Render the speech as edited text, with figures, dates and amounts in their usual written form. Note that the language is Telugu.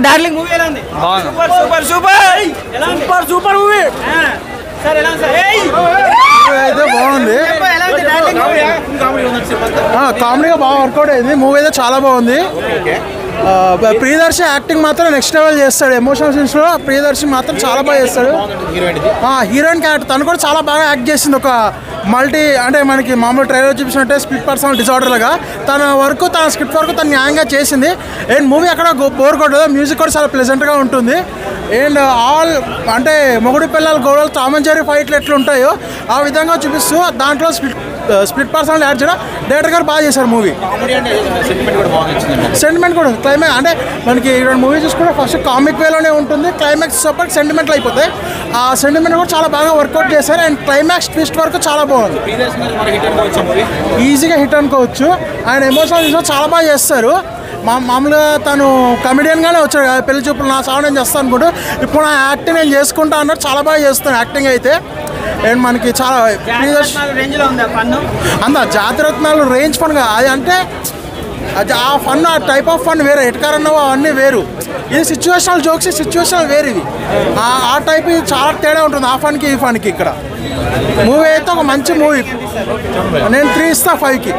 డార్లింగ్ మూవీ ఎలా ఉంది? సూపర్ సూపర్ సూపర్ ఎలా ఉంది? Super super movie. సార్ ఎలా ఉంది సార్? అయితే బాగుంది, కామెడీగా బాగా వర్కౌట్ అయింది. మూవీ అయితే చాలా బాగుంది. ప్రియదర్శి యాక్టింగ్ మాత్రం నెక్స్ట్ లెవెల్ చేస్తాడు. ఎమోషనల్ సీన్స్ లో ప్రియదర్శి మాత్రం చాలా బాగా చేస్తాడు. హీరోయిన్ క్యారెక్టర్ తను కూడా చాలా బాగా యాక్ట్ చేసింది. ఒక మల్టీ అంటే మనకి మామూలు ట్రైలర్ చూపించినట్టే స్ప్లిట్ పర్సనల్ డిజార్డర్ లాగా తన వరకు తన స్క్రిప్ట్ వరకు తను న్యాయంగా చేసింది. అండ్ మూవీ అక్కడ బోర్ కొట్టదు, మ్యూజిక్ కూడా చాలా ప్లెజెంట్గా ఉంటుంది. అండ్ ఆల్ అంటే మొగుడు పిల్లల గొడవలు టామ్ అండ్ జెర్రీ ఫైట్లు ఎట్లా ఉంటాయో ఆ విధంగా చూపిస్తూ దాంట్లో స్ప్లిట్ పర్సనల్ యాడ్ చేయడం డైరెక్టర్ గారు బాగా చేశారు. మూవీ సెంటిమెంట్ కూడా క్లైమాక్స్ అంటే మనకి రెండు మూవీ చూసుకుంటే ఫస్ట్ కామిక్ వేలోనే ఉంటుంది, క్లైమాక్స్ సపోర్ట్ సెంటిమెంట్లు అయిపోతాయి. ఆ సెంటిమెంట్ కూడా చాలా బాగా వర్కౌట్ చేశారు. అండ్ క్లైమాక్స్ ట్విస్ట్ వరకు చాలా బాగుంది, ఈజీగా హిట్ అనుకోవచ్చు. ఆయన ఎమోషనల్ చాలా బాగా చేస్తారు. మామూలుగా తను కమెడియన్గానే వచ్చాడు కదా, పెళ్లి చూపులు నా సాగు నేను చేస్తాను అనుకుంటూ ఇప్పుడు నా యాక్టింగ్ నేను చేసుకుంటా అన్నట్టు చాలా బాగా చేస్తాను యాక్టింగ్ అయితే. అండ్ మనకి చాలా అంత జాతిరత్నాలు రేంజ్ ఫన్ కాదు అది, అంటే ఆ ఫన్ ఆ టైప్ ఆఫ్ ఫన్ వేరే, ఎట్కారన్నో అవన్నీ వేరు. ఇది సిచ్యువేషనల్ జోక్స్, సిచ్యువేషనల్ వేరు. ఇది ఆ టైప్ ఇది చాలా తేడా ఉంటుంది ఆ ఫన్కి ఈ ఫన్కి. ఇక్కడ మూవీ అయితే ఒక మంచి మూవీ, నేను 3 ఇస్తా 5కి.